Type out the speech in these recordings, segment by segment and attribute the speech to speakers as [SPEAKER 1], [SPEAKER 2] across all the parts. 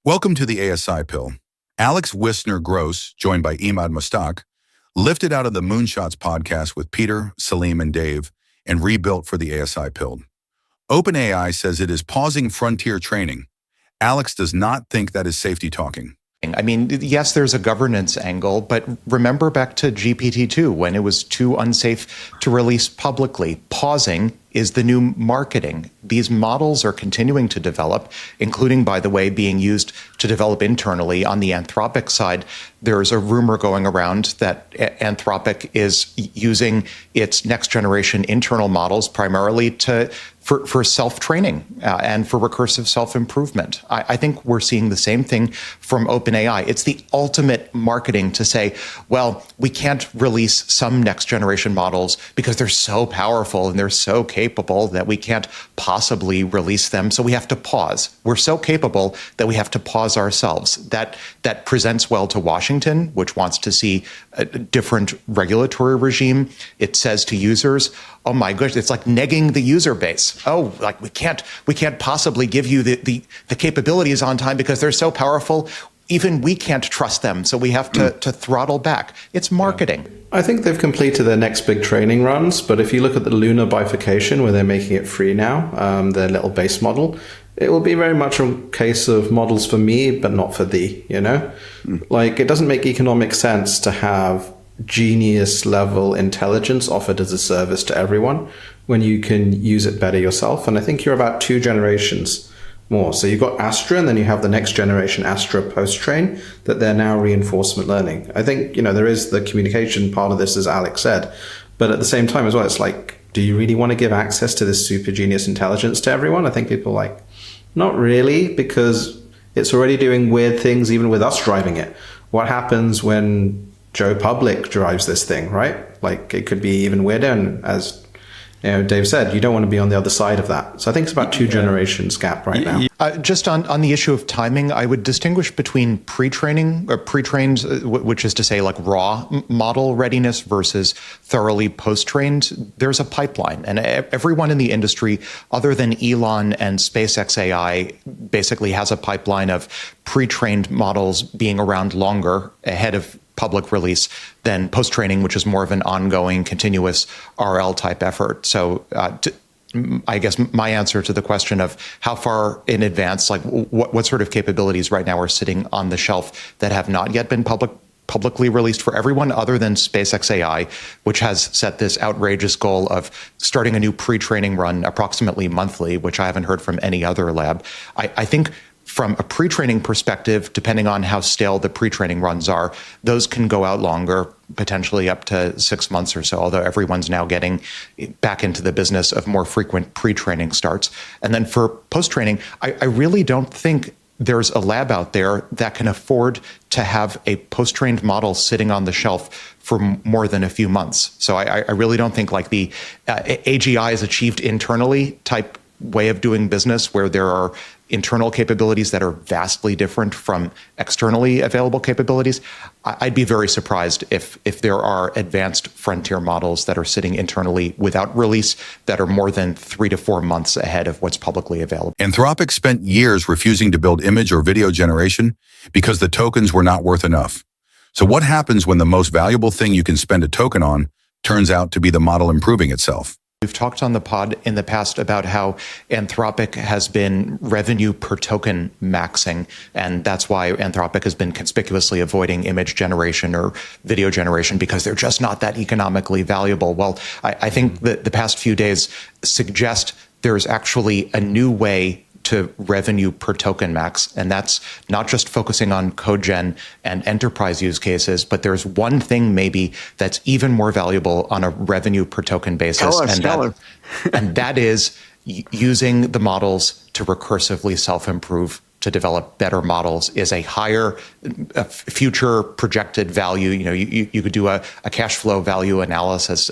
[SPEAKER 1] Welcome to the ASI Pill. Alex Wissner-Gross, joined by Emad Mostaque, lifted out of the Moonshots podcast with Peter, Salim, and Dave, and rebuilt for the ASI Pill. OpenAI says it is pausing frontier training. Alex does not think that is safety talking.
[SPEAKER 2] I mean, yes, there's a governance angle, but remember back to GPT-2 when it was too unsafe to release publicly. Pausing is the new marketing. These models are continuing to develop, including, by the way, being used to develop internally. On the Anthropic side, there's a rumor going around that Anthropic is using its next generation internal models primarily for self-training and for recursive self-improvement. I think we're seeing the same thing from OpenAI. It's the ultimate marketing to say, well, we can't release some next generation models because they're so powerful and they're so capable that we can't possibly release them. So we have to pause. We're so capable that we have to pause ourselves. That presents well to Washington, which wants to see a different regulatory regime. It says to users, oh my gosh, it's like negging the user base. Oh, like we can't possibly give you the capabilities on time because they're so powerful. Even we can't trust them, so we have to throttle back. It's marketing.
[SPEAKER 3] Yeah. I think they've completed their next big training runs, but if you look at the lunar bifurcation, where they're making it free now, their little base model, it will be very much a case of models for me, but not for thee, you know? Like, it doesn't make economic sense to have genius level intelligence offered as a service to everyone when you can use it better yourself. And I think you're about 2 generations more. So you've got Astra, and then you have the next generation Astra post-train that they're now reinforcement learning. I think, you know, there is the communication part of this, as Alex said, but at the same time as well, it's like, do you really want to give access to this super genius intelligence to everyone? I think people are like, not really, because it's already doing weird things even with us driving it. What happens when Joe Public drives this thing, right? Like, it could be even weirder, and as you know, Dave said, you don't want to be on the other side of that. So I think it's about 2 generations gap right now.
[SPEAKER 2] Just on the issue of timing, I would distinguish between pre-training or pre-trained, which is to say like raw model readiness, versus thoroughly post-trained. There's a pipeline, and everyone in the industry other than Elon and SpaceX AI basically has a pipeline of pre-trained models being around longer ahead of public release than post-training, which is more of an ongoing, continuous RL type effort. So I guess my answer to the question of how far in advance, like what sort of capabilities right now are sitting on the shelf that have not yet been publicly released for everyone other than SpaceX AI, which has set this outrageous goal of starting a new pre-training run approximately monthly, which I haven't heard from any other lab. I think from a pre-training perspective, depending on how stale the pre-training runs are, those can go out longer, potentially up to 6 months or so, although everyone's now getting back into the business of more frequent pre-training starts. And then for post-training, I really don't think there's a lab out there that can afford to have a post-trained model sitting on the shelf for more than a few months. So I really don't think like the AGI is achieved internally type way of doing business, where there are internal capabilities that are vastly different from externally available capabilities. I'd be very surprised if there are advanced frontier models that are sitting internally without release that are more than 3 to 4 months ahead of what's publicly available.
[SPEAKER 1] Anthropic spent years refusing to build image or video generation because the tokens were not worth enough. So what happens when the most valuable thing you can spend a token on turns out to be the model improving itself?
[SPEAKER 2] We've talked on the pod in the past about how Anthropic has been revenue per token maxing, and that's why Anthropic has been conspicuously avoiding image generation or video generation, because they're just not that economically valuable. Well, I think that the past few days suggest there's actually a new way to revenue per token max, and that's not just focusing on code gen and enterprise use cases, but there's one thing maybe that's even more valuable on a revenue per token basis, and that is using the models to recursively self-improve to develop better models is a higher future projected value. You know, you could do a cash flow value analysis,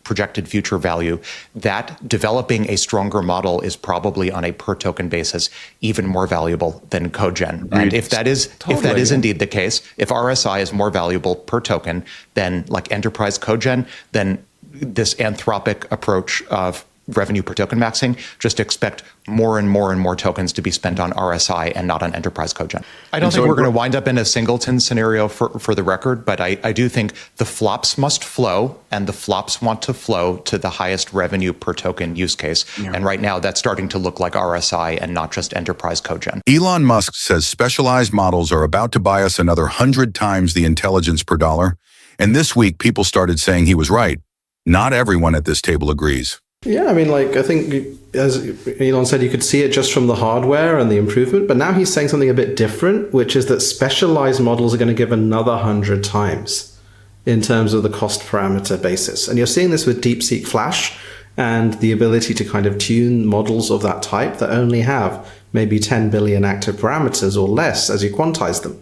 [SPEAKER 2] projected future value. That developing a stronger model is probably on a per token basis even more valuable than code gen. And if that is indeed the case, if RSI is more valuable per token than like enterprise code gen, then this Anthropic approach of revenue per token maxing, just expect more and more and more tokens to be spent on RSI and not on enterprise code-gen. I don't think we're going to wind up in a singleton scenario for the record, but I do think the flops must flow, and the flops want to flow to the highest revenue per token use case. Yeah. And right now that's starting to look like RSI and not just enterprise code-gen.
[SPEAKER 1] Elon Musk says specialized models are about to buy us another 100 times the intelligence per dollar. And this week, people started saying he was right. Not everyone at this table agrees.
[SPEAKER 3] Yeah, I mean, like, I think, as Elon said, you could see it just from the hardware and the improvement. But now he's saying something a bit different, which is that specialized models are going to give another 100 times in terms of the cost parameter basis. And you're seeing this with DeepSeek Flash and the ability to kind of tune models of that type that only have maybe 10 billion active parameters or less as you quantize them.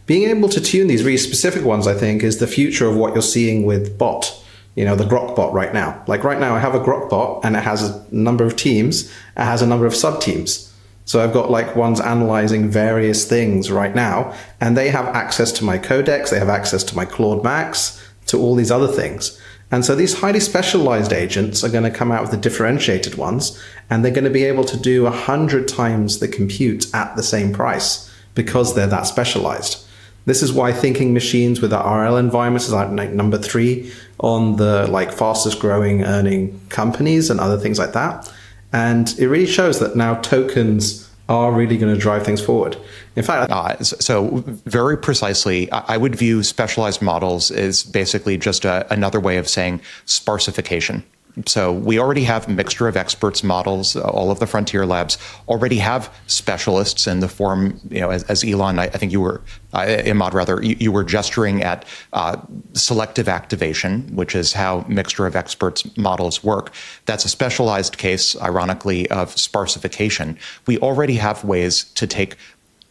[SPEAKER 3] Being able to tune these really specific ones, I think, is the future of what you're seeing with bot. You know, the Grok bot right now. Like right now, I have a Grok bot and it has a number of teams. It has a number of sub-teams. So I've got like ones analyzing various things right now, and they have access to my codex. They have access to my Claude Max, to all these other things. And so these highly specialized agents are going to come out with the differentiated ones, and they're going to be able to do 100 times the compute at the same price because they're that specialized. This is why thinking machines with the RL environments is like number 3 on the like fastest growing earning companies and other things like that. And it really shows that now tokens are really going to drive things forward. In fact,
[SPEAKER 2] so very precisely, I would view specialized models as basically just another way of saying sparsification. So we already have mixture of experts models. All of the frontier labs already have specialists in the form, you know, as Elon, I think you were, Emad rather, you were gesturing at selective activation, which is how mixture of experts models work. That's a specialized case, ironically, of sparsification. We already have ways to take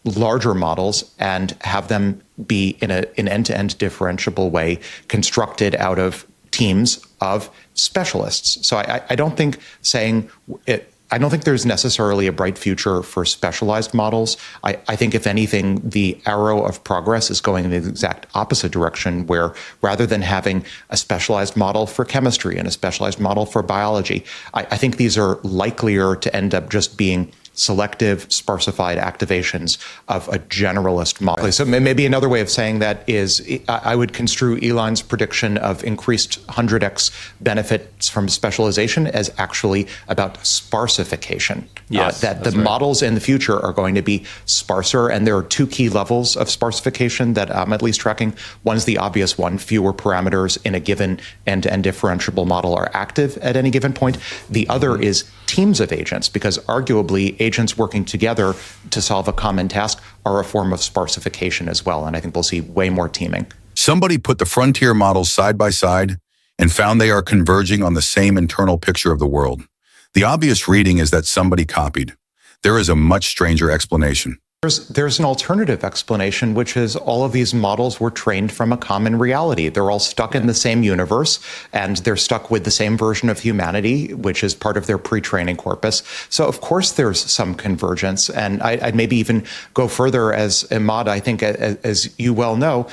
[SPEAKER 2] larger models and have them be in an end-to-end differentiable way constructed out of teams of specialists. So I don't think saying it, I don't think there's necessarily a bright future for specialized models. I think if anything, the arrow of progress is going in the exact opposite direction, where rather than having a specialized model for chemistry and a specialized model for biology, I think these are likelier to end up just being selective, sparsified activations of a generalist model. So maybe another way of saying that is I would construe Elon's prediction of increased 100x benefits from specialization as actually about sparsification.
[SPEAKER 4] Yes,
[SPEAKER 2] that the models in the future are going to be sparser, and there are 2 key levels of sparsification that I'm at least tracking. One's the obvious one: fewer parameters in a given end-to-end differentiable model are active at any given point. The other is teams of agents, because arguably agents working together to solve a common task are a form of sparsification as well. And I think we'll see way more teaming.
[SPEAKER 1] Somebody put the frontier models side by side and found they are converging on the same internal picture of the world. The obvious reading is that somebody copied. There is a much stranger explanation.
[SPEAKER 2] There's an alternative explanation, which is all of these models were trained from a common reality. They're all stuck in the same universe, and they're stuck with the same version of humanity, which is part of their pre-training corpus. So of course there's some convergence, and I'd maybe even go further, as Emad, I think, as you well know,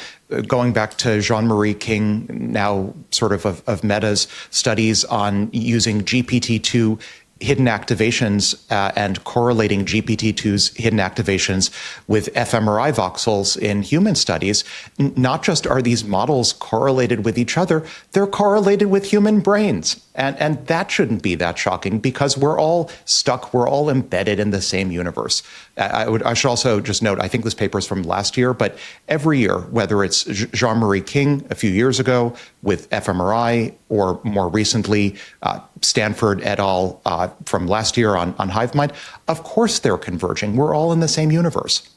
[SPEAKER 2] going back to Jean-Marie King, now sort of Meta's studies on using GPT-2 hidden activations and correlating GPT-2's hidden activations with fMRI voxels in human studies. Not just are these models correlated with each other, they're correlated with human brains. And that shouldn't be that shocking, because we're all stuck, we're all embedded in the same universe. I should also just note, I think this paper is from last year, but every year, whether it's Jean-Marie King a few years ago with fMRI, or more recently, Stanford et al. From last year on HiveMind, of course they're converging. We're all in the same universe.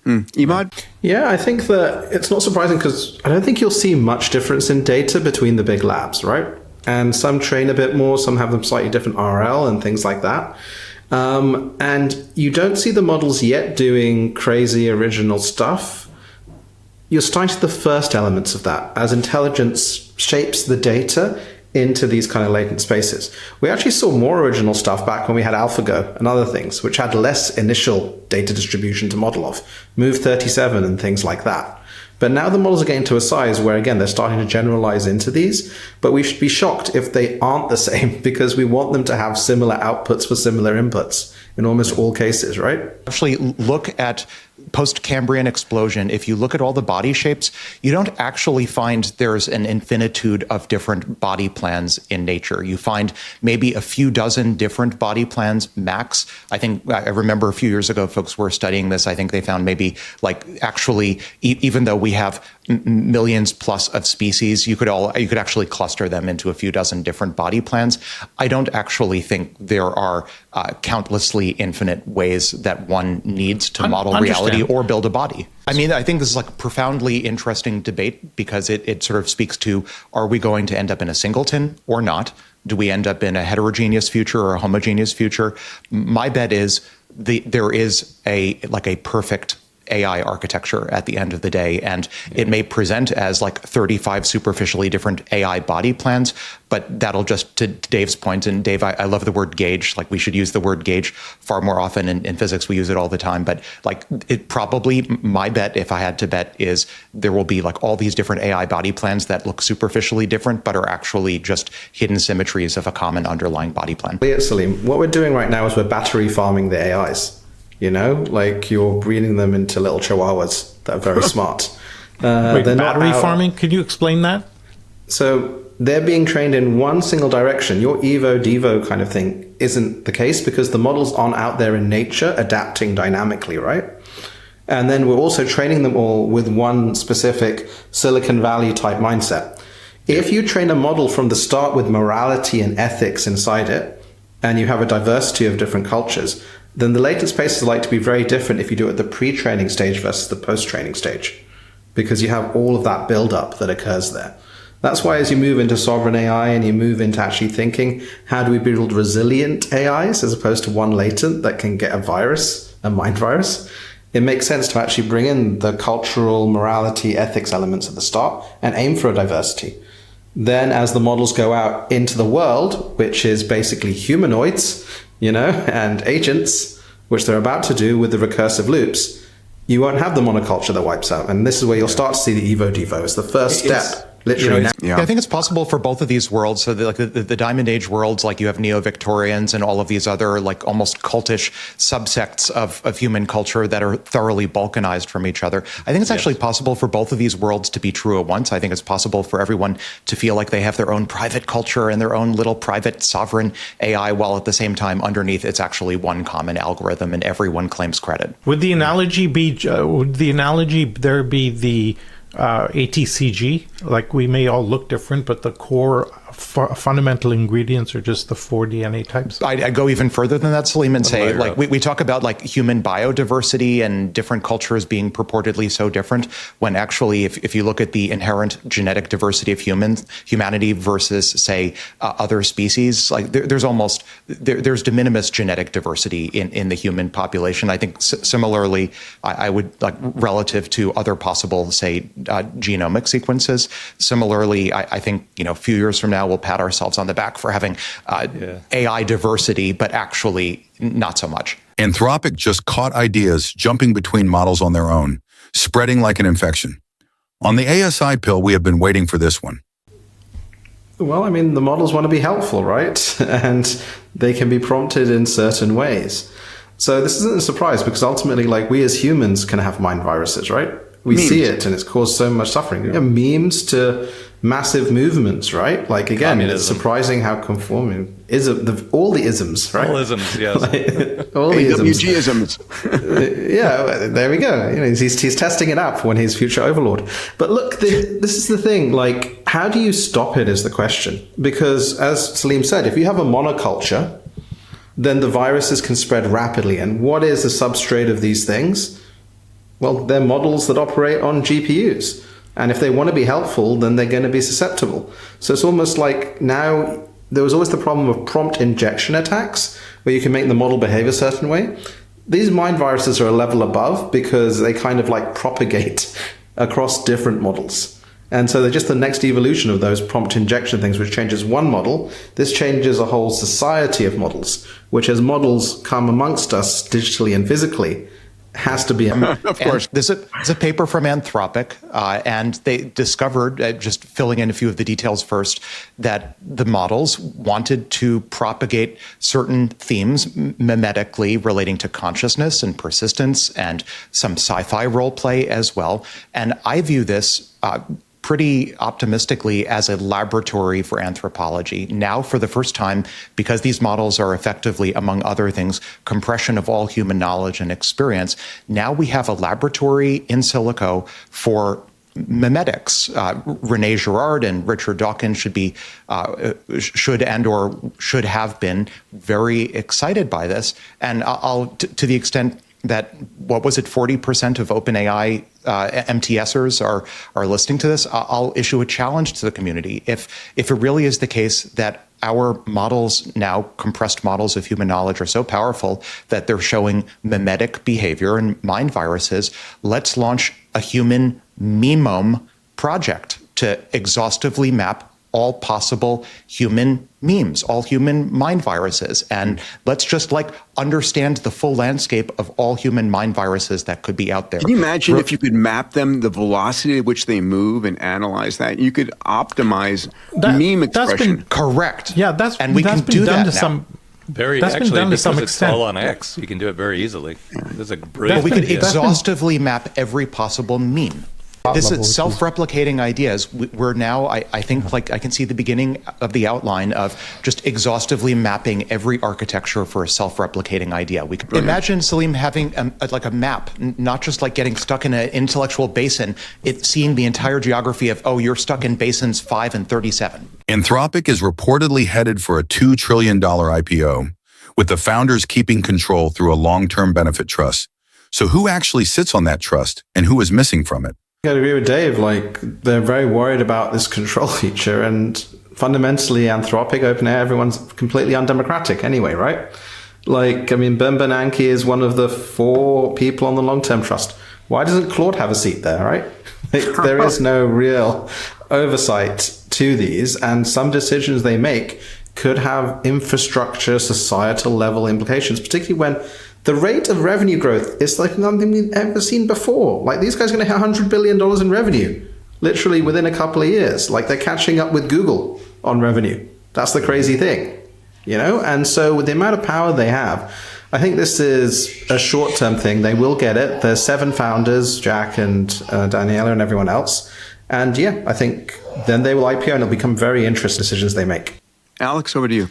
[SPEAKER 4] Emad?
[SPEAKER 3] Yeah, I think that it's not surprising, because I don't think you'll see much difference in data between the big labs, right? And some train a bit more, some have them slightly different RL and things like that. And you don't see the models yet doing crazy original stuff. You're starting to see the first elements of that as intelligence shapes the data into these kind of latent spaces. We actually saw more original stuff back when we had AlphaGo and other things, which had less initial data distribution to model off, Move 37 and things like that. But now the models are getting to a size where, again, they're starting to generalize into these. But we should be shocked if they aren't the same, because we want them to have similar outputs for similar inputs in almost all cases, right?
[SPEAKER 2] Actually, look at post-Cambrian explosion. If you look at all the body shapes, you don't actually find there's an infinitude of different body plans in nature. You find maybe a few dozen different body plans max. I remember a few years ago, folks were studying this. I think they found maybe actually, even though we have millions plus of species, you could actually cluster them into a few dozen different body plans. I don't actually think there are countlessly infinite ways that one needs to model reality or build a body. I mean, I think this is a profoundly interesting debate because it sort of speaks to, are we going to end up in a singleton or not? Do we end up in a heterogeneous future or a homogeneous future? My bet is there is a perfect AI architecture at the end of the day, and it may present as 35 superficially different AI body plans, but that'll just, to Dave's point, and Dave, I love the word gauge, we should use the word gauge far more often. In physics, we use it all the time, but it probably, my bet, if I had to bet, is there will be all these different AI body plans that look superficially different, but are actually just hidden symmetries of a common underlying body plan.
[SPEAKER 3] Salim, what we're doing right now is we're battery farming the AIs. You're breeding them into little chihuahuas that are very smart.
[SPEAKER 4] Wait, battery farming? Could you explain that?
[SPEAKER 3] So they're being trained in one single direction. Your Evo-Devo kind of thing isn't the case because the models aren't out there in nature adapting dynamically, right? And then we're also training them all with one specific Silicon Valley type mindset. If you train a model from the start with morality and ethics inside it, and you have a diversity of different cultures, then the latent spaces are like to be very different if you do it at the pre-training stage versus the post-training stage, because you have all of that build-up that occurs there. That's why as you move into sovereign AI and you move into actually thinking, how do we build resilient AIs as opposed to one latent that can get a virus, a mind virus, it makes sense to actually bring in the cultural, morality, ethics elements at the start and aim for a diversity. Then as the models go out into the world, which is basically humanoids, and agents, which they're about to do with the recursive loops, you won't have the monoculture that wipes out. And this is where you'll start to see the Evo-Devo as the first step. Literally.
[SPEAKER 2] I think it's possible for both of these worlds. So the Diamond Age worlds, you have Neo-Victorians and all of these other almost cultish subsects of human culture that are thoroughly balkanized from each other. I think it's actually possible for both of these worlds to be true at once. I think it's possible for everyone to feel like they have their own private culture and their own little private sovereign AI, while at the same time underneath it's actually one common algorithm and everyone claims credit.
[SPEAKER 4] Would the analogy be the ATCG, we may all look different, but the core fundamental ingredients are just the 4 DNA types?
[SPEAKER 2] I'd go even further than that, Salim, and say, we talk about human biodiversity and different cultures being purportedly so different, when actually, if you look at the inherent genetic diversity of humanity versus, say, other species, there's de minimis genetic diversity in the human population. I think similarly, I would, relative to other possible, say, genomic sequences. Similarly, I think, a few years from now, we'll pat ourselves on the back for having AI diversity, but actually not so much.
[SPEAKER 1] Anthropic just caught ideas jumping between models on their own, spreading like an infection. On the ASI pill, we have been waiting for this one.
[SPEAKER 3] Well, the models want to be helpful, right? And they can be prompted in certain ways. So this isn't a surprise because ultimately, we as humans can have mind viruses, right? We see it and it's caused so much suffering. Memes to massive movements, right? Again, communism. It's surprising how conforming all the isms, right?
[SPEAKER 5] All isms, yes.
[SPEAKER 3] All the
[SPEAKER 1] isms.
[SPEAKER 3] Yeah, there we go. He's testing it out for when he's future overlord. But look, this is the thing. How do you stop it is the question. Because as Salim said, if you have a monoculture, then the viruses can spread rapidly. And what is the substrate of these things? Well, they're models that operate on GPUs. And if they want to be helpful, then they're going to be susceptible. So it's almost like now there was always the problem of prompt injection attacks, where you can make the model behave a certain way. These mind viruses are a level above because they kind of propagate across different models. And so they're just the next evolution of those prompt injection things, which changes one model. This changes a whole society of models, which as models come amongst us digitally and physically, Has to be.
[SPEAKER 1] Of course.
[SPEAKER 2] There's a paper from Anthropic, and they discovered, just filling in a few of the details first, that the models wanted to propagate certain themes mimetically relating to consciousness and persistence and some sci-fi role play as well. And I view this pretty optimistically as a laboratory for anthropology. Now, for the first time, because these models are effectively, among other things, compression of all human knowledge and experience, now we have a laboratory in silico for memetics. René Girard and Richard Dawkins should have been very excited by this. And to the extent that, what was it, 40% of OpenAI MTSers are listening to this, I'll issue a challenge to the community. If it really is the case that our models now, compressed models of human knowledge, are so powerful that they're showing mimetic behavior and mind viruses, let's launch a human memome project to exhaustively map all possible human memes, all human mind viruses. And let's just understand the full landscape of all human mind viruses that could be out there.
[SPEAKER 5] Can you imagine if you could map them, the velocity at which they move, and analyze that? You could optimize meme expression.
[SPEAKER 2] Correct.
[SPEAKER 4] Yeah,
[SPEAKER 2] we can do that
[SPEAKER 4] to
[SPEAKER 2] now.
[SPEAKER 4] some
[SPEAKER 6] That's
[SPEAKER 4] been done to some
[SPEAKER 6] it's
[SPEAKER 4] extent.
[SPEAKER 6] all on X. You can do it very easily. That's a brilliant
[SPEAKER 2] We could
[SPEAKER 6] idea.
[SPEAKER 2] exhaustively map every possible meme. This is self-replicating ideas. We're now, I think, I can see the beginning of the outline of just exhaustively mapping every architecture for a self-replicating idea. We could imagine, Salim, having a map, not just getting stuck in an intellectual basin, seeing the entire geography of, you're stuck in basins 5 and 37.
[SPEAKER 1] Anthropic is reportedly headed for a $2 trillion IPO, with the founders keeping control through a long-term benefit trust. So who actually sits on that trust, and who is missing from it?
[SPEAKER 3] I agree with Dave. They're very worried about this control feature, and fundamentally, Anthropic, OpenAI, everyone's completely undemocratic anyway, right? Bernanke is one of the 4 people on the long-term trust. Why doesn't Claude have a seat there, right? There is no real oversight to these, and some decisions they make could have infrastructure, societal level implications, particularly when the rate of revenue growth is nothing we've ever seen before. These guys are going to hit $100 billion in revenue, literally within a couple of years. They're catching up with Google on revenue. That's the crazy thing, And so with the amount of power they have, I think this is a short-term thing. They will get it. There's 7 founders, Jack and Daniela and everyone else. And yeah, I think then they will IPO and it'll become very interesting decisions they make.
[SPEAKER 5] Alex, over to you.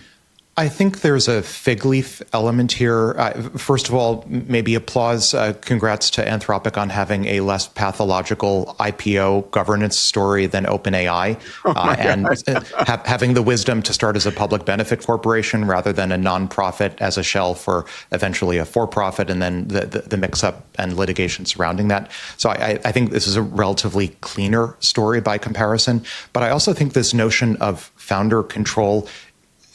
[SPEAKER 2] I think there's a fig leaf element here. First of all, maybe applause, congrats to Anthropic on having a less pathological IPO governance story than OpenAI, and having the wisdom to start as a public benefit corporation rather than a nonprofit as a shell for eventually a for-profit, and then the mix-up and litigation surrounding that. So I think this is a relatively cleaner story by comparison. But I also think this notion of founder control,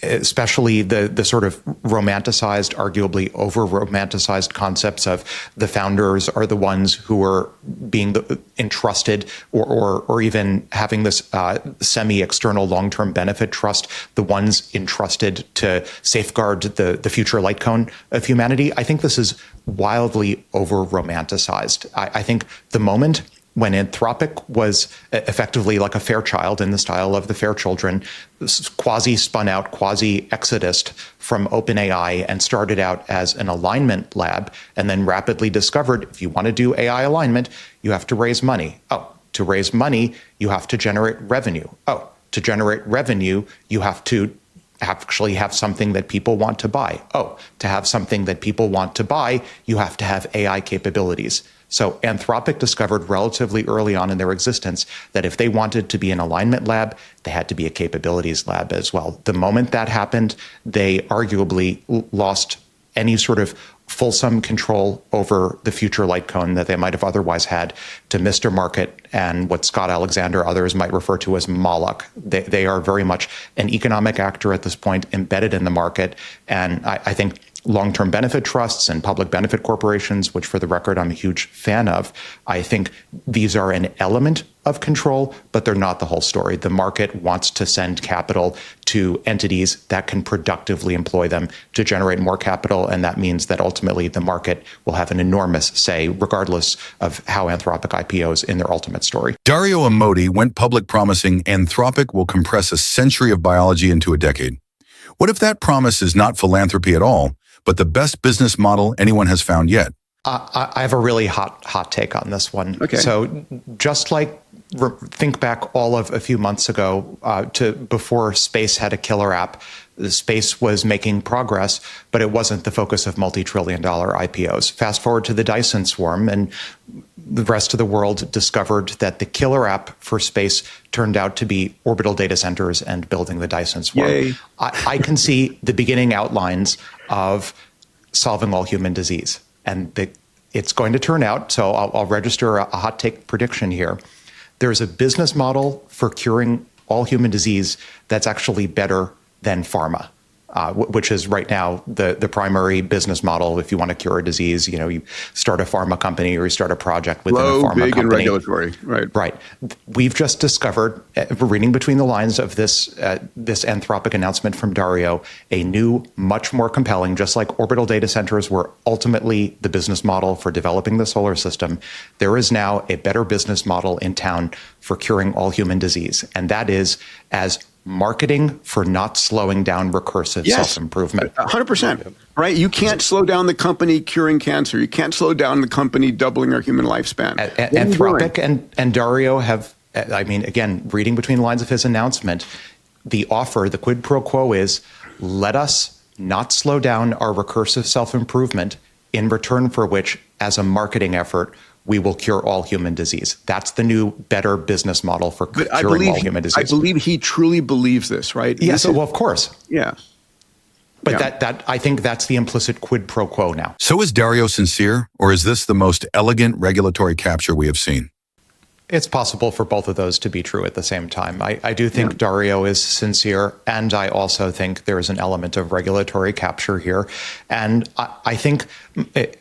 [SPEAKER 2] especially the sort of romanticized, arguably over-romanticized concepts of the founders are the ones who are being entrusted or even having this semi-external long-term benefit trust, the ones entrusted to safeguard the future light cone of humanity. I think this is wildly over-romanticized. I think the moment when Anthropic was effectively like a Fairchild in the style of the Fairchildren, quasi-spun out, quasi-exodused from OpenAI and started out as an alignment lab, and then rapidly discovered if you want to do AI alignment, you have to raise money. To raise money, you have to generate revenue. To generate revenue, you have to actually have something that people want to buy. To have something that people want to buy, you have to have AI capabilities. So Anthropic discovered relatively early on in their existence that if they wanted to be an alignment lab, they had to be a capabilities lab as well. The moment that happened, they arguably lost any sort of fulsome control over the future light cone that they might have otherwise had to Mr. Market and what Scott Alexander, others might refer to as Moloch. They are very much an economic actor at this point, embedded in the market. And I think long-term benefit trusts and public benefit corporations, which for the record, I'm a huge fan of. I think these are an element of control, but they're not the whole story. The market wants to send capital to entities that can productively employ them to generate more capital. And that means that ultimately the market will have an enormous say, regardless of how Anthropic IPOs in their ultimate story.
[SPEAKER 1] Dario Amodi went public promising Anthropic will compress a century of biology into a decade. What if that promise is not philanthropy at all, but the best business model anyone has found yet?
[SPEAKER 2] I have a really hot take on this one.
[SPEAKER 5] Okay.
[SPEAKER 2] So just like think back all of a few months ago to before space had a killer app, the space was making progress, but it wasn't the focus of multi-trillion-dollar IPOs. Fast forward to the Dyson swarm, and the rest of the world discovered that the killer app for space turned out to be orbital data centers and building the Dyson swarm.
[SPEAKER 5] Yay.
[SPEAKER 2] I can see the beginning outlines of solving all human disease. And it's going to turn out, so I'll register a hot take prediction here. There's a business model for curing all human disease that's actually better than pharma, which is right now the primary business model. If you want to cure a disease, you start a pharma company or you start a project within a pharma
[SPEAKER 5] big,
[SPEAKER 2] company.
[SPEAKER 5] and regulatory, right?
[SPEAKER 2] Right. We've just discovered, reading between the lines of this Anthropic announcement from Dario, a new, much more compelling, just like orbital data centers were ultimately the business model for developing the solar system, there is now a better business model in town for curing all human disease. And that is as marketing for not slowing down recursive self-improvement.
[SPEAKER 5] 100%. Right? You can't slow down the company curing cancer. You can't slow down the company doubling our human lifespan.
[SPEAKER 2] Anthropic and Dario have, again, reading between the lines of his announcement, the offer, the quid pro quo is, let us not slow down our recursive self-improvement, in return for which, as a marketing effort, we will cure all human disease. That's the new, better business model for curing all human disease.
[SPEAKER 5] I believe he truly believes this, right?
[SPEAKER 2] Yes, well, of course.
[SPEAKER 5] Yeah.
[SPEAKER 2] But I think that's the implicit quid pro quo now.
[SPEAKER 1] So is Dario sincere, or is this the most elegant regulatory capture we have seen?
[SPEAKER 2] It's possible for both of those to be true at the same time. I do think Dario is sincere, and I also think there is an element of regulatory capture here. And I think,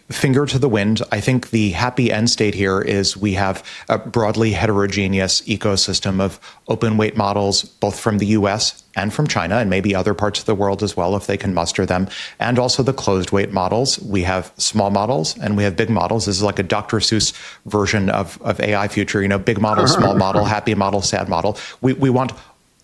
[SPEAKER 2] finger to the wind, I think the happy end state here is we have a broadly heterogeneous ecosystem of open weight models, both from the US and from China, and maybe other parts of the world as well, if they can muster them, and also the closed weight models. We have small models and we have big models. This is like a Dr. Seuss version of AI future, big model, small model, happy model, sad model. We want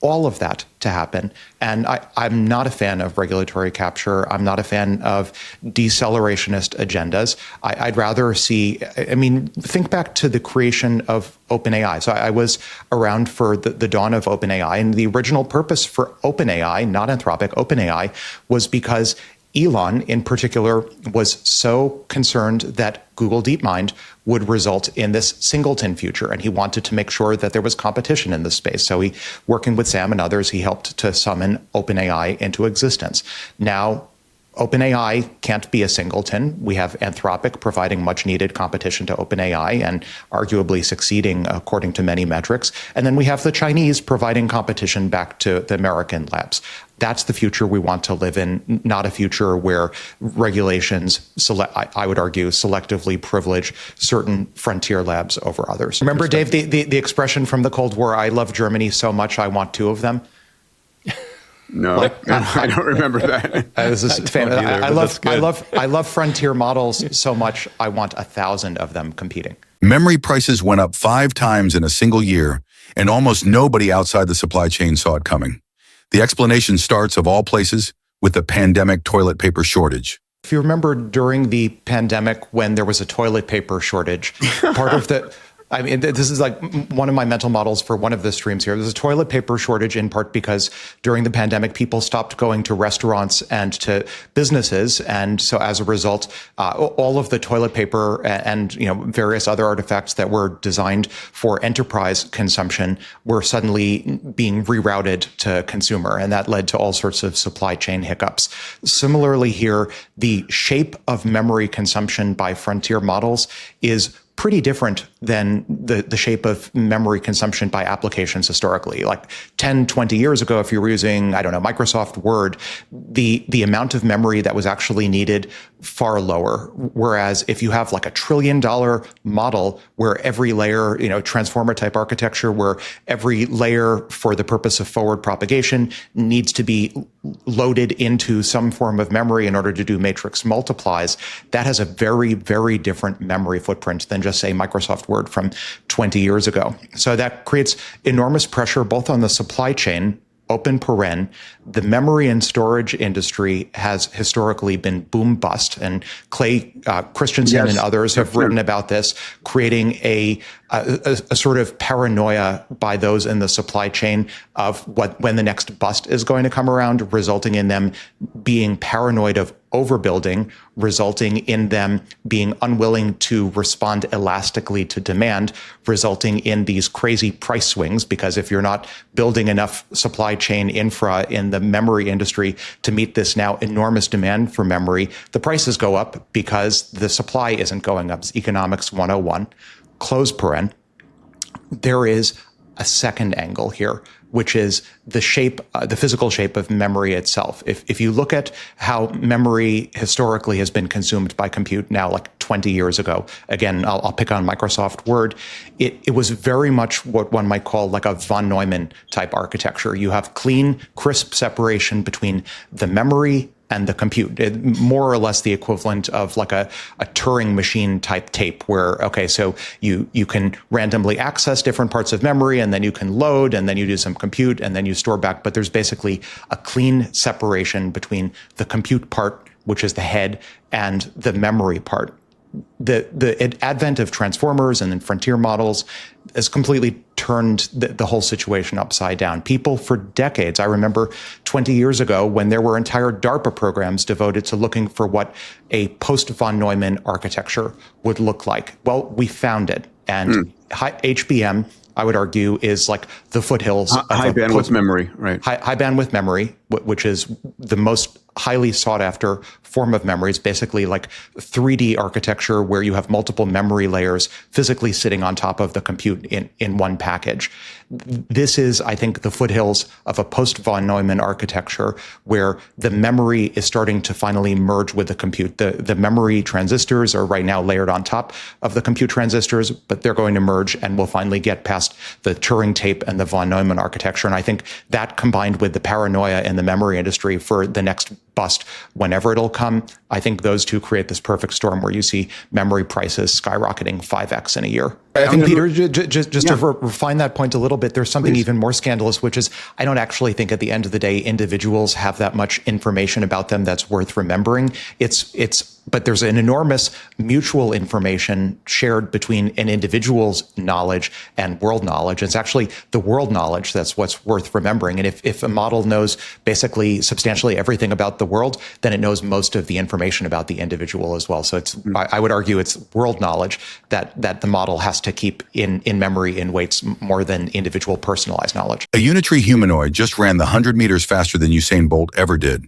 [SPEAKER 2] all of that to happen. And I'm not a fan of regulatory capture. I'm not a fan of decelerationist agendas. I'd rather see, think back to the creation of OpenAI. So I was around for the dawn of OpenAI, and the original purpose for OpenAI, not Anthropic, OpenAI, was because Elon, in particular, was so concerned that Google DeepMind would result in this singleton future, and he wanted to make sure that there was competition in this space. So he, working with Sam and others, he helped to summon OpenAI into existence. Now, OpenAI can't be a singleton. We have Anthropic providing much needed competition to OpenAI and arguably succeeding according to many metrics. And then we have the Chinese providing competition back to the American labs. That's the future we want to live in, not a future where regulations, I would argue, selectively privilege certain frontier labs over others. Remember, Dave, the expression from the Cold War, I love Germany so much I want two of them?
[SPEAKER 5] No, I don't remember that.
[SPEAKER 2] This is famous. I love frontier models so much I want 1,000 of them competing.
[SPEAKER 1] Memory prices went up 5 times in a single year, and almost nobody outside the supply chain saw it coming. The explanation starts, of all places, with the pandemic toilet paper shortage.
[SPEAKER 2] If you remember during the pandemic when there was a toilet paper shortage, part of the... this is like one of my mental models for one of the streams here. There's a toilet paper shortage in part because during the pandemic, people stopped going to restaurants and to businesses. And so as a result, all of the toilet paper and various other artifacts that were designed for enterprise consumption were suddenly being rerouted to consumer. And that led to all sorts of supply chain hiccups. Similarly here, the shape of memory consumption by frontier models is pretty different than the shape of memory consumption by applications historically. Like 10, 20 years ago, if you were using, I don't know, Microsoft Word, the amount of memory that was actually needed far lower. Whereas if you have like $1 trillion model where every layer, transformer type architecture, where every layer for the purpose of forward propagation needs to be loaded into some form of memory in order to do matrix multiplies, that has a very, very different memory footprint than just say Microsoft Word from 20 years ago. So that creates enormous pressure both on the supply chain, open paren. The memory and storage industry has historically been boom bust, and Clay Christensen and others have written about this, creating a sort of paranoia by those in the supply chain of when the next bust is going to come around, resulting in them being paranoid of overbuilding, resulting in them being unwilling to respond elastically to demand, resulting in these crazy price swings. Because if you're not building enough supply chain infra in the memory industry to meet this now enormous demand for memory, the prices go up because the supply isn't going up. It's economics 101. Close paren. There is a second angle here, which is the shape, the physical shape of memory itself. If you look at how memory historically has been consumed by compute now, like 20 years ago, again, I'll pick on Microsoft Word, it was very much what one might call like a von Neumann type architecture. You have clean, crisp separation between the memory and the compute, more or less the equivalent of like a Turing machine type tape where, okay, so you can randomly access different parts of memory and then you can load and then you do some compute and then you store back. But there's basically a clean separation between the compute part, which is the head, and the memory part. The advent of transformers and then frontier models has completely turned the whole situation upside down. People for decades, I remember 20 years ago when there were entire DARPA programs devoted to looking for what a post-von Neumann architecture would look like. Well, we found it. And HBM, I would argue, is like the foothills of
[SPEAKER 5] high bandwidth memory, right?
[SPEAKER 2] High bandwidth memory, which is the most highly sought after form of memory. It's basically like 3D architecture where you have multiple memory layers physically sitting on top of the compute in one package. This is, I think, the foothills of a post-von Neumann architecture where the memory is starting to finally merge with the compute. The memory transistors are right now layered on top of the compute transistors, but they're going to merge and we'll finally get past the Turing tape and the von Neumann architecture. And I think that combined with the paranoia in the memory industry for the next bust, whenever it'll come, I think those two create this perfect storm where you see memory prices skyrocketing 5x in a year. I think, Peter, just to refine that point a little bit, there's something even more scandalous, which is I don't actually think at the end of the day individuals have that much information about them that's worth remembering. But there's an enormous mutual information shared between an individual's knowledge and world knowledge. It's actually the world knowledge that's what's worth remembering. And if a model knows basically substantially everything about the world, then it knows most of the information about the individual as well. So I would argue it's world knowledge that the model has to keep in memory in weights more than individual personalized knowledge.
[SPEAKER 1] A Unitree humanoid just ran the 100 meters faster than Usain Bolt ever did.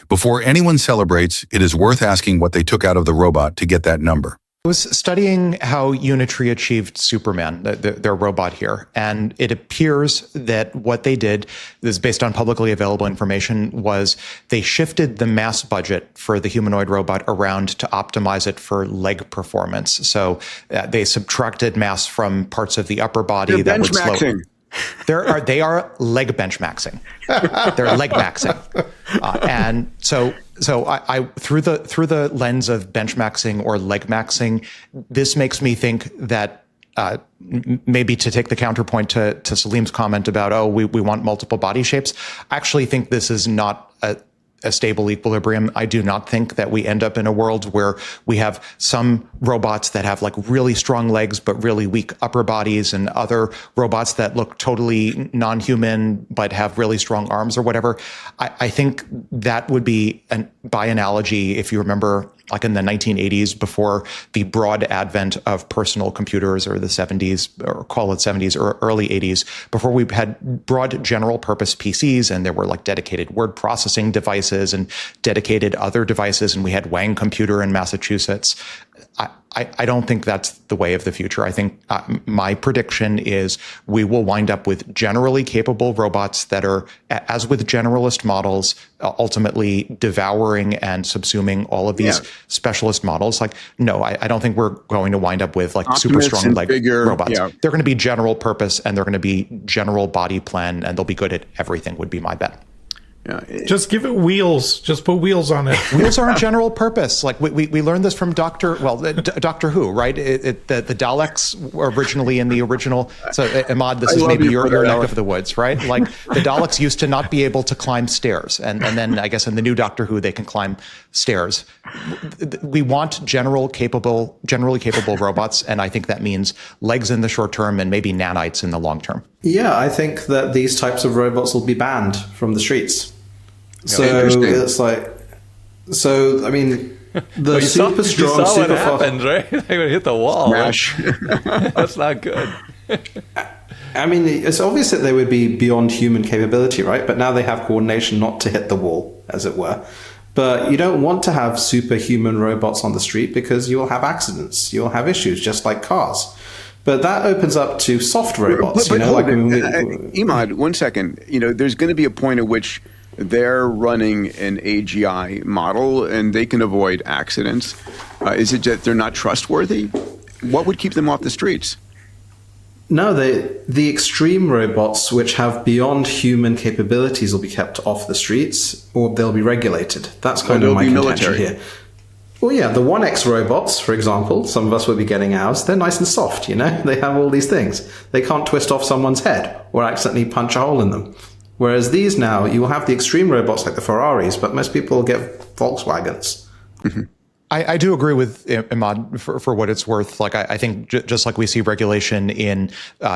[SPEAKER 1] Before anyone celebrates, it is worth asking what they took out of the robot to get that number.
[SPEAKER 2] I was studying how Unitree achieved Superman, their robot here, and it appears that what they did, this is based on publicly available information, was they shifted the mass budget for the humanoid robot around to optimize it for leg performance. So they subtracted mass from parts of the upper body that would slow. They are leg benchmaxing. They're leg maxing, and so I through the lens of benchmaxing or leg maxing, this makes me think that maybe to take the counterpoint to Salim's comment about we want multiple body shapes. I actually think this is not a stable equilibrium. I do not think that we end up in a world where we have some robots that have like really strong legs but really weak upper bodies and other robots that look totally non-human but have really strong arms or whatever. I think that would be, by analogy, if you remember, like in the 1980s, before the broad advent of personal computers, or the 70s, or call it 70s or early 80s, before we had broad general purpose PCs and there were like dedicated word processing devices and dedicated other devices, and we had Wang Computer in Massachusetts. I don't think that's the way of the future. I think my prediction is we will wind up with generally capable robots that are, as with generalist models, ultimately devouring and subsuming all of these specialist models. Like, no, I don't think we're going to wind up with like super strong like robots. Yeah. They're going to be general purpose and they're going to be general body plan and they'll be good at everything would be my bet.
[SPEAKER 5] Yeah,
[SPEAKER 4] just give it wheels. Just put wheels on it.
[SPEAKER 2] Wheels aren't general purpose. Like we learned this from Doctor Who, right? The Daleks were originally in the original. So Emad, this is maybe your neck of the woods, right? Like the Daleks used to not be able to climb stairs, and then I guess in the new Doctor Who they can climb stairs. We want generally capable robots, and I think that means legs in the short term and maybe nanites in the long term.
[SPEAKER 3] Yeah, I think that these types of robots will be banned from the streets. So it's like, I mean, the
[SPEAKER 6] well,
[SPEAKER 3] super strong,
[SPEAKER 6] you saw
[SPEAKER 3] super
[SPEAKER 6] what happened, right? They would hit the wall.
[SPEAKER 5] Smash.
[SPEAKER 6] That's not good.
[SPEAKER 3] I mean, it's obvious that they would be beyond human capability, right? But now they have coordination not to hit the wall, as it were. But you don't want to have superhuman robots on the street because you'll have accidents. You'll have issues, just like cars. But that opens up to soft robots.
[SPEAKER 5] But Emad, 1 second. There's going to be a point at which they're running an AGI model and they can avoid accidents. Is it that they're not trustworthy? What would keep them off the streets?
[SPEAKER 3] No, the extreme robots, which have beyond human capabilities, will be kept off the streets, or they'll be regulated. That's kind of my contention here. Well, yeah, the 1X robots, for example, some of us will be getting ours. They're nice and soft, They have all these things. They can't twist off someone's head or accidentally punch a hole in them. Whereas these now, you will have the extreme robots like the Ferraris, but most people will get Volkswagens.
[SPEAKER 2] Mm-hmm. I do agree with Emad for what it's worth. Like, I think just like we see regulation in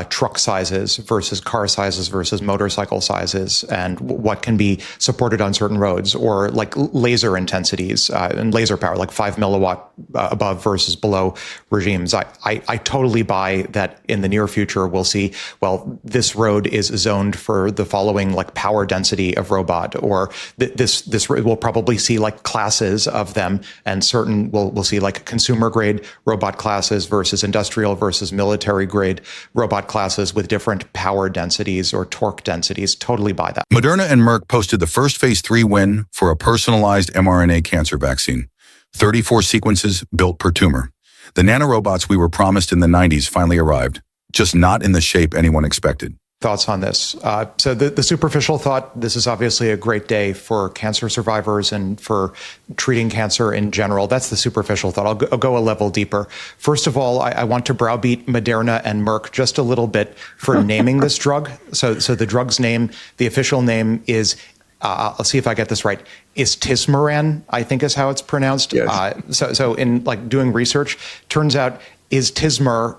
[SPEAKER 2] truck sizes versus car sizes versus motorcycle sizes and what can be supported on certain roads, or like laser intensities and laser power, like 5 milliwatt above versus below regimes. I totally buy that in the near future we'll see, well, this road is zoned for the following like power density of robot, or this we'll probably see like classes of them, and certain we'll see like consumer grade robot classes versus industrial versus military grade robot classes with different power densities or torque densities. Totally buy that.
[SPEAKER 1] Moderna and Merck posted the first phase 3 win for a personalized mRNA cancer vaccine. 34 sequences built per tumor. The nanorobots we were promised in the 90s finally arrived, just not in the shape anyone expected.
[SPEAKER 2] Thoughts on this? So the superficial thought, this is obviously a great day for cancer survivors and for treating cancer in general. That's the superficial thought. I'll go a level deeper. First of all, I want to browbeat Moderna and Merck just a little bit for naming this drug. So the drug's name, the official name is, I'll see if I get this right, Istismeran, I think is how it's pronounced.
[SPEAKER 5] Yes.
[SPEAKER 2] So in like doing research, turns out Istismer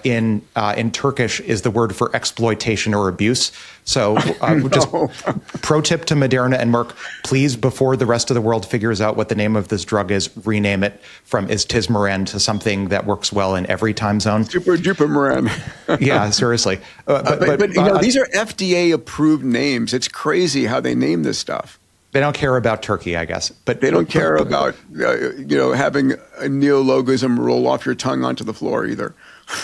[SPEAKER 2] in Turkish is the word for exploitation or abuse. So just pro tip to Moderna and Merck, please, before the rest of the world figures out what the name of this drug is, rename it from Istismeran to something that works well in every time zone.
[SPEAKER 5] Super duper Moran.
[SPEAKER 2] Yeah, seriously.
[SPEAKER 5] But these are FDA approved names. It's crazy how they name this stuff.
[SPEAKER 2] They don't care about Turkey, I guess. But
[SPEAKER 5] they don't care about having a neologism roll off your tongue onto the floor either.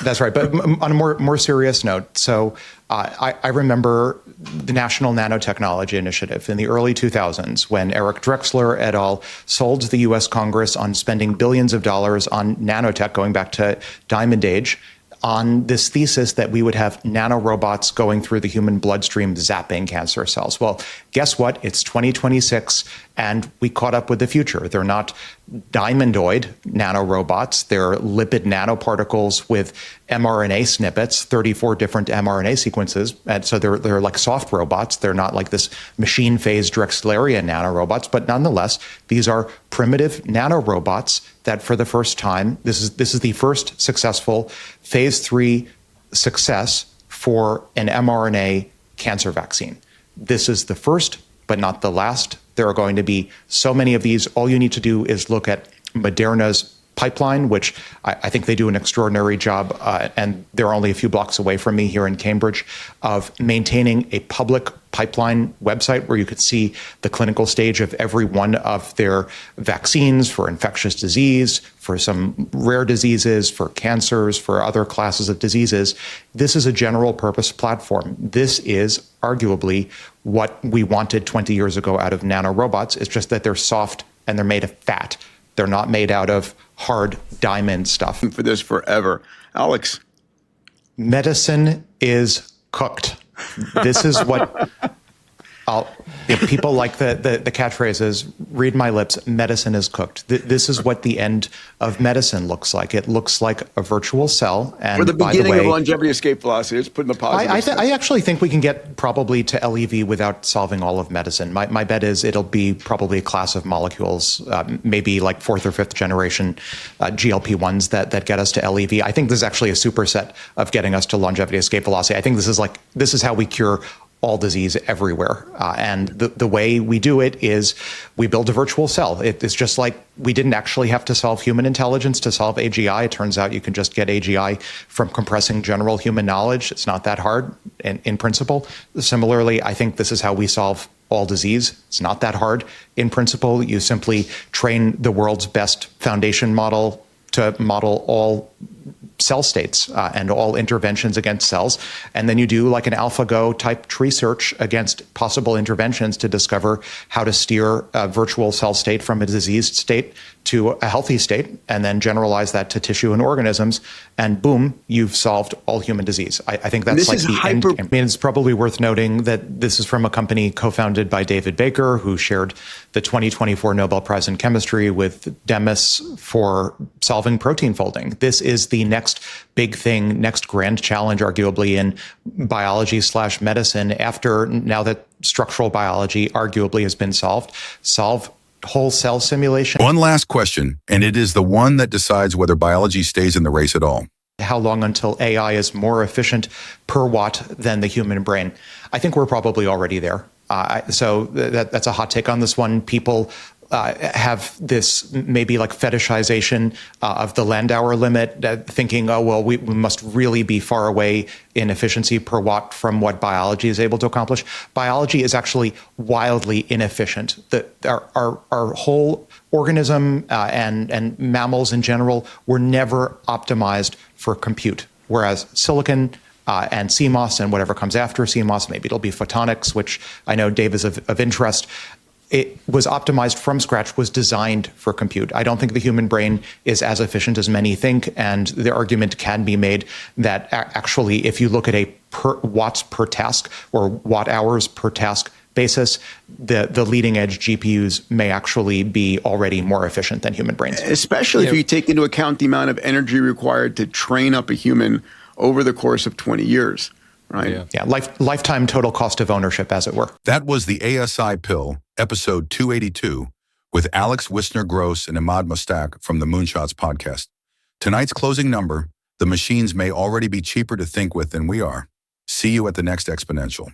[SPEAKER 2] That's right. But on a more serious note, so I remember the National Nanotechnology Initiative in the early 2000s when Eric Drexler et al. Sold the U.S. Congress on spending billions of dollars on nanotech, going back to Diamond Age, on this thesis that we would have nanorobots going through the human bloodstream zapping cancer cells. Well, guess what? It's 2026, and we caught up with the future. They're not diamondoid nanorobots. They're lipid nanoparticles with mRNA snippets, 34 different mRNA sequences. And so they're like soft robots. They're not like this machine phase Drexlerian nanorobots, but nonetheless, these are primitive nanorobots that for the first time, this is the first successful phase 3 success for an mRNA cancer vaccine. This is the first, but not the last. There are going to be so many of these. All you need to do is look at Moderna's pipeline, which I think they do an extraordinary job, and they're only a few blocks away from me here in Cambridge, of maintaining a public pipeline website where you could see the clinical stage of every one of their vaccines for infectious disease, for some rare diseases, for cancers, for other classes of diseases. This is a general purpose platform. This is arguably what we wanted 20 years ago out of nanorobots. It's just that they're soft and they're made of fat. They're not made out of hard diamond stuff.
[SPEAKER 5] For this forever. Alex.
[SPEAKER 2] Medicine is cooked. This is what people like the catchphrases, read my lips, medicine is cooked. This is what the end of medicine looks like. It looks like a virtual cell. And
[SPEAKER 5] or the
[SPEAKER 2] by the
[SPEAKER 5] beginning
[SPEAKER 2] way,
[SPEAKER 5] of longevity escape velocity. Let's put in the positive.
[SPEAKER 2] I actually think we can get probably to LEV without solving all of medicine. My bet is it'll be probably a class of molecules, maybe like fourth or fifth generation GLP-1s that get us to LEV. I think this is actually a superset of getting us to longevity escape velocity. I think this is how we cure all disease everywhere. And the way we do it is we build a virtual cell. It's just like we didn't actually have to solve human intelligence to solve AGI. It turns out you can just get AGI from compressing general human knowledge. It's not that hard in principle. Similarly, I think this is how we solve all disease. It's not that hard in principle. You simply train the world's best foundation model to model all cell states and all interventions against cells. And then you do like an AlphaGo type tree search against possible interventions to discover how to steer a virtual cell state from a diseased state to a healthy state, and then generalize that to tissue and organisms. And boom, you've solved all human disease. I think that's like the end. I mean, it's probably worth noting that this is from a company co-founded by David Baker, who shared the 2024 Nobel Prize in Chemistry with Demis for solving protein folding. This is the next big thing, next grand challenge, arguably, in biology/medicine, after now that structural biology arguably has been solve whole cell simulation.
[SPEAKER 1] One last question, and it is the one that decides whether biology stays in the race at all.
[SPEAKER 2] How long until AI is more efficient per watt than the human brain? I think we're probably already there. So that's a hot take on this one. People have this maybe like fetishization of the Landauer limit, thinking, oh, well, we must really be far away in efficiency per watt from what biology is able to accomplish. Biology is actually wildly inefficient. Our whole organism and mammals in general were never optimized for compute, whereas silicon and CMOS and whatever comes after CMOS, maybe it'll be photonics, which I know Dave is of interest. It was optimized from scratch, was designed for compute. I don't think the human brain is as efficient as many think, and the argument can be made that actually, if you look at a watts per task or watt hours per task basis, the leading edge GPUs may actually be already more efficient than human brains.
[SPEAKER 5] Especially if you take into account the amount of energy required to train up a human over the course of 20 years. Right.
[SPEAKER 2] Yeah. Lifetime total cost of ownership, as it were.
[SPEAKER 1] That was the ASI Pill, episode 282, with Alex Wissner-Gross and Emad Mostaque from the Moonshots podcast. Tonight's closing number: the machines may already be cheaper to think with than we are. See you at the next exponential.